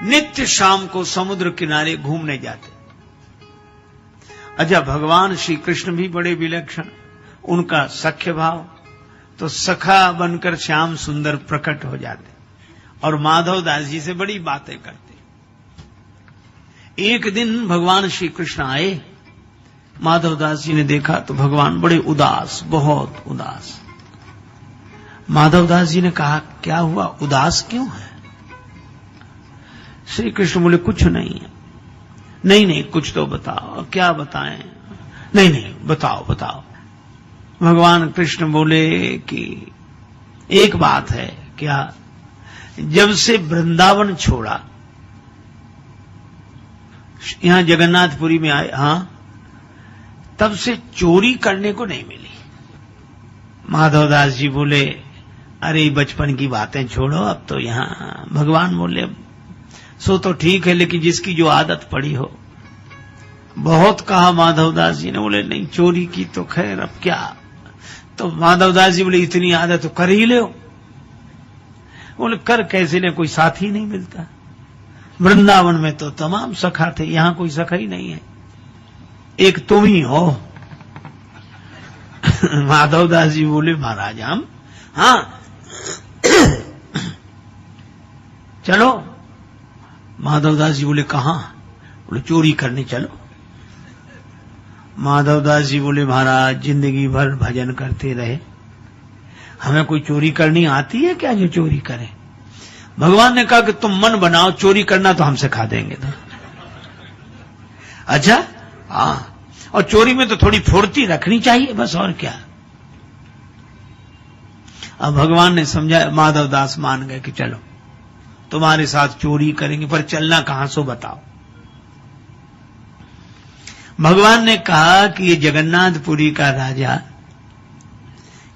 नित्य शाम को समुद्र किनारे घूमने जाते। अच्छा, भगवान श्री कृष्ण भी बड़े विलक्षण, उनका सख्य भाव, तो सखा बनकर श्याम सुंदर प्रकट हो जाते और माधव दास जी से बड़ी बातें करते। एक दिन भगवान श्री कृष्ण आए, माधव दास जी ने देखा तो भगवान बड़े उदास, बहुत उदास। माधव दास जी ने कहा, क्या हुआ, उदास क्यों है? श्री कृष्ण बोले, कुछ नहीं है। नहीं, कुछ तो बताओ। क्या बताएं? नहीं, बताओ। भगवान कृष्ण बोले कि एक बात है। क्या? जब से वृंदावन छोड़ा, यहां जगन्नाथपुरी में आए, हां, तब से चोरी करने को नहीं मिली। माधव दास जी बोले, अरे बचपन की बातें छोड़ो, अब तो यहां। भगवान बोले, सो तो ठीक है, लेकिन जिसकी जो आदत पड़ी हो। बहुत कहा माधव दास जी ने, बोले नहीं, चोरी की तो खैर अब क्या। तो माधव दास जी बोले, इतनी आदत तो कर ही ले। बोले, कर कैसे ले, कोई साथी नहीं मिलता। वृंदावन में तो तमाम सखा थे, यहां कोई सखा ही नहीं है, एक तुम ही हो। माधव दास जी बोले, महाराज हम, हाँ चलो। माधव दास जी बोले, कहां? बोले, चोरी करने चलो। माधव दास जी बोले, महाराज जिंदगी भर भजन करते रहे, हमें कोई चोरी करनी आती है क्या जो चोरी करे? भगवान ने कहा कि तुम मन बनाओ, चोरी करना तो हम सिखा देंगे। तो अच्छा, हाँ, और चोरी में तो थोड़ी फुर्ती रखनी चाहिए, बस, और क्या। अब भगवान ने समझाया, माधव दास मान गए कि चलो तुम्हारे साथ चोरी करेंगे, पर चलना कहां सो बताओ। भगवान ने कहा कि ये जगन्नाथपुरी का राजा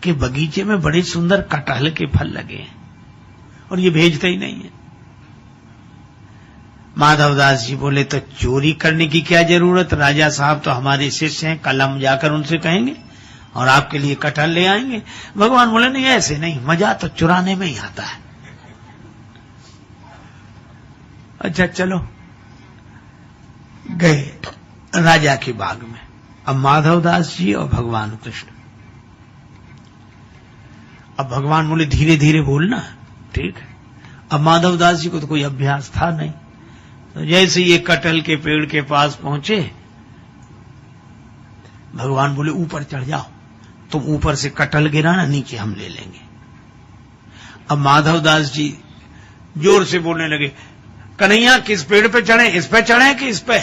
के बगीचे में बड़े सुंदर कटहल के फल लगे हैं और ये भेजते ही नहीं है। माधव दास जी बोले, तो चोरी करने की क्या जरूरत, राजा साहब तो हमारे शिष्य हैं, कल हम जाकर उनसे कहेंगे और आपके लिए कटहल ले आएंगे। भगवान बोले, नहीं, ऐसे नहीं, मजा तो चुराने में ही आता है। अच्छा चलो, गए राजा के बाग में। अब माधव दास जी और भगवान कृष्ण। अब भगवान बोले, धीरे धीरे बोलना, ठीक है। अब माधव दास जी को तो कोई अभ्यास था नहीं, तो जैसे ये कटहल के पेड़ के पास पहुंचे, भगवान बोले, ऊपर चढ़ जाओ, तुम ऊपर से कटहल गिराना, नीचे हम ले लेंगे। अब माधव दास जी जोर से बोलने लगे, कन्हैया किस पेड़ पे चढ़े, इस पे चढ़े कि इस पे?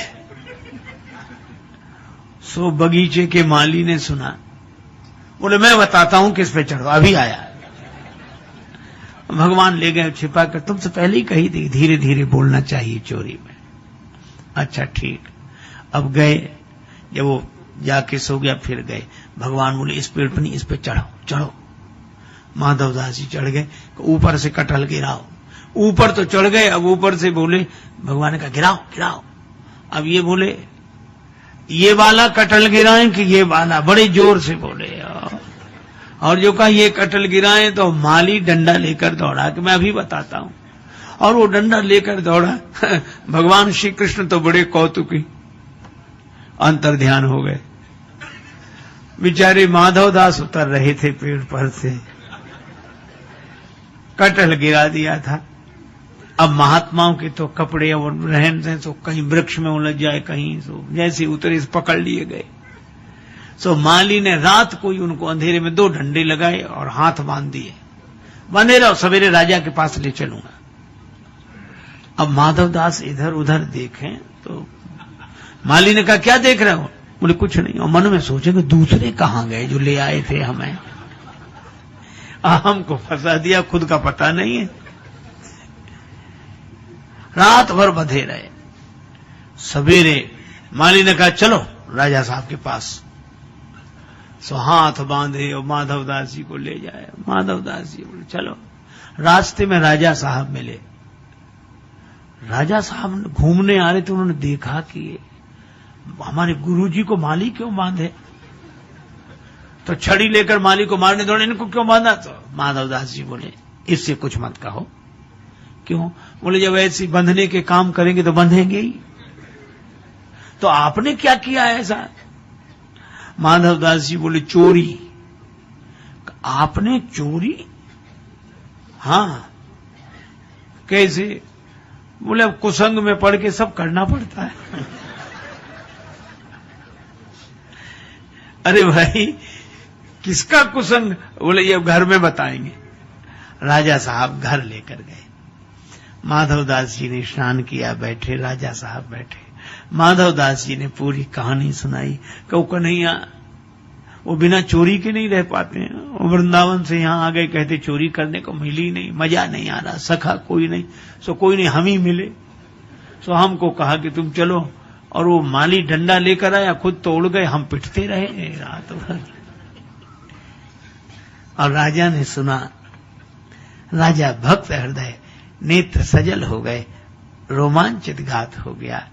सो बगीचे के माली ने सुना, बोले, मैं बताता हूं किस पे चढ़ो, अभी आया। भगवान ले गए छिपा कर, तुमसे पहले ही कही थी धीरे धीरे बोलना चाहिए चोरी में। अच्छा ठीक। अब गए, जब वो जाके सो गया, फिर गए। भगवान बोले, इस पेड़ पर नहीं, इस पे चढ़ो, चढ़ो। माधव दास जी चढ़ गए, ऊपर से कटहल गिराओ। ऊपर तो चढ़ गए, अब ऊपर से बोले, भगवान ने कहा, गिराओ गिराओ। अब ये बोले, ये वाला कटहल गिराएं कि ये वाला, बड़े जोर से बोले। और जो कहा ये कटहल गिराएं, तो माली डंडा लेकर दौड़ा कि मैं अभी बताता हूं। और वो डंडा लेकर दौड़ा। भगवान श्री कृष्ण तो बड़े कौतुकी, अंतर ध्यान हो गए। बेचारे माधव दास उतर रहे थे पेड़ पर से, कटहल गिरा दिया था। अब महात्माओं के तो कपड़े और रहन सहन तो कहीं वृक्ष में उलझ जाए, कहीं तो जैसे उतरे पकड़ लिए गए। सो माली ने रात को ही उनको अंधेरे में 2 डंडे लगाए और हाथ बांध दिए, बंधे रहो, सवेरे राजा के पास ले चलूंगा। अब माधव दास इधर उधर देखें तो माली ने कहा, क्या देख रहे हो? बोले, कुछ नहीं। और मन में सोचेंगे, दूसरे कहां गए जो ले आए थे हमें? हमको फंसा दिया, खुद का पता नहीं है। रात भर बंधे रहे। सवेरे माली ने कहा, चलो राजा साहब के पास। सो हाथ बांधे और माधव दास जी को ले जाए। माधव दास जी बोले, चलो। रास्ते में राजा साहब मिले। राजा साहब घूमने आ रहे थे, उन्होंने देखा कि हमारे गुरुजी को माली क्यों बांधे, तो छड़ी लेकर माली को मारने दौड़े, इनको क्यों बांधा? तो माधव दास जी बोले, इससे कुछ मत कहो, क्यों? बोले जब ऐसे बंधने के काम करेंगे तो बंधेंगे ही। तो आपने क्या किया ऐसा? माधवदास जी बोले चोरी। आपने चोरी? हाँ। कैसे? बोले अब कुसंग में पड़ के सब करना पड़ता है। अरे भाई किसका कुसंग? बोले ये घर में बताएंगे। राजा साहब घर लेकर गए। माधवदास जी ने स्नान किया, बैठे। राजा साहब बैठे। माधवदास जी ने पूरी कहानी सुनाई। कहो कन्हैया वो बिना चोरी के नहीं रह पाते हैं। वो वृंदावन से यहाँ आ गए, कहते चोरी करने को मिली नहीं, मजा नहीं आ रहा, सखा कोई नहीं, सो कोई नहीं हम ही मिले। सो हमको कहा कि तुम चलो, और वो माली डंडा लेकर आया, खुद तो उड़ गए, हम पिटते रहे रात भर। और राजा ने सुना। राजा भक्त हृदय, नेत्र सजल हो गए, रोमांचित घात हो गया,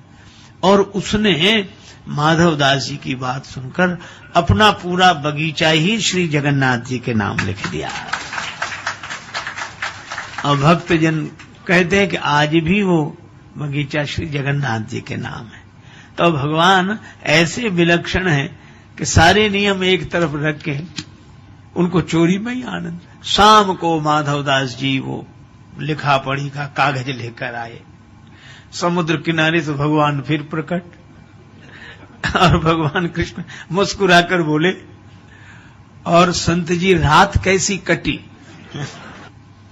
और उसने माधवदास जी की बात सुनकर अपना पूरा बगीचा ही श्री जगन्नाथ जी के नाम लिख दिया। और भक्तजन कहते हैं कि आज भी वो बगीचा श्री जगन्नाथ जी के नाम है। तो भगवान ऐसे विलक्षण है कि सारे नियम एक तरफ रख के उनको चोरी में ही आनंद। शाम को माधवदास जी वो लिखा पढ़ी का कागज लेकर आए। समुद्र किनारे से भगवान फिर प्रकट, और भगवान कृष्ण मुस्कुराकर बोले, और संत जी रात कैसी कटी?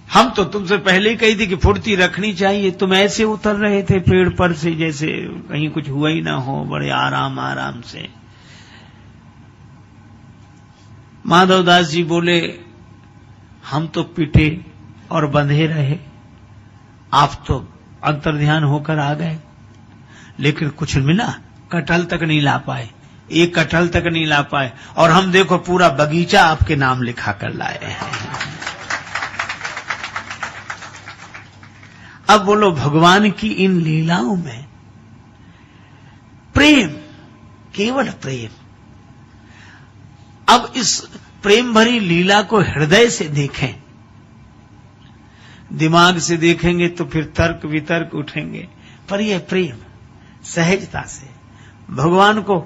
हम तो तुमसे पहले ही कही थी कि फुर्ती रखनी चाहिए, तुम ऐसे उतर रहे थे पेड़ पर से जैसे कहीं कुछ हुआ ही ना हो, बड़े आराम आराम से। माधवदास जी बोले, हम तो पिटे और बंधे रहे, आप तो अंतर्ध्यान होकर आ गए, लेकिन कुछ मिला? कटहल तक नहीं ला पाए, एक कटहल तक नहीं ला पाए, और हम देखो पूरा बगीचा आपके नाम लिखा कर लाए हैं। अब बोलो भगवान की इन लीलाओं में प्रेम, केवल प्रेम। अब इस प्रेम भरी लीला को हृदय से देखें। दिमाग से देखेंगे तो फिर तर्क वितर्क उठेंगे, पर यह प्रेम सहजता से। भगवान को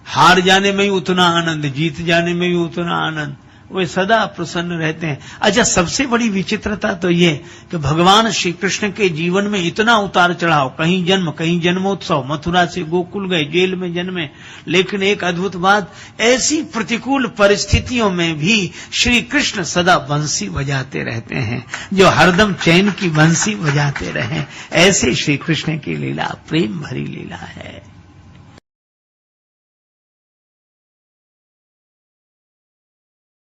हार जाने में ही उतना आनंद, जीत जाने में भी उतना आनंद, वे सदा प्रसन्न रहते हैं। अच्छा, सबसे बड़ी विचित्रता तो ये कि भगवान श्री कृष्ण के जीवन में इतना उतार चढ़ाव, कहीं जन्म, कहीं जन्मोत्सव, मथुरा से गोकुल गए, जेल में जन्मे, लेकिन एक अद्भुत बात, ऐसी प्रतिकूल परिस्थितियों में भी श्री कृष्ण सदा बंसी बजाते रहते हैं, जो हरदम चैन की बंसी बजाते रहे। ऐसे श्री कृष्ण की लीला प्रेम भरी लीला है।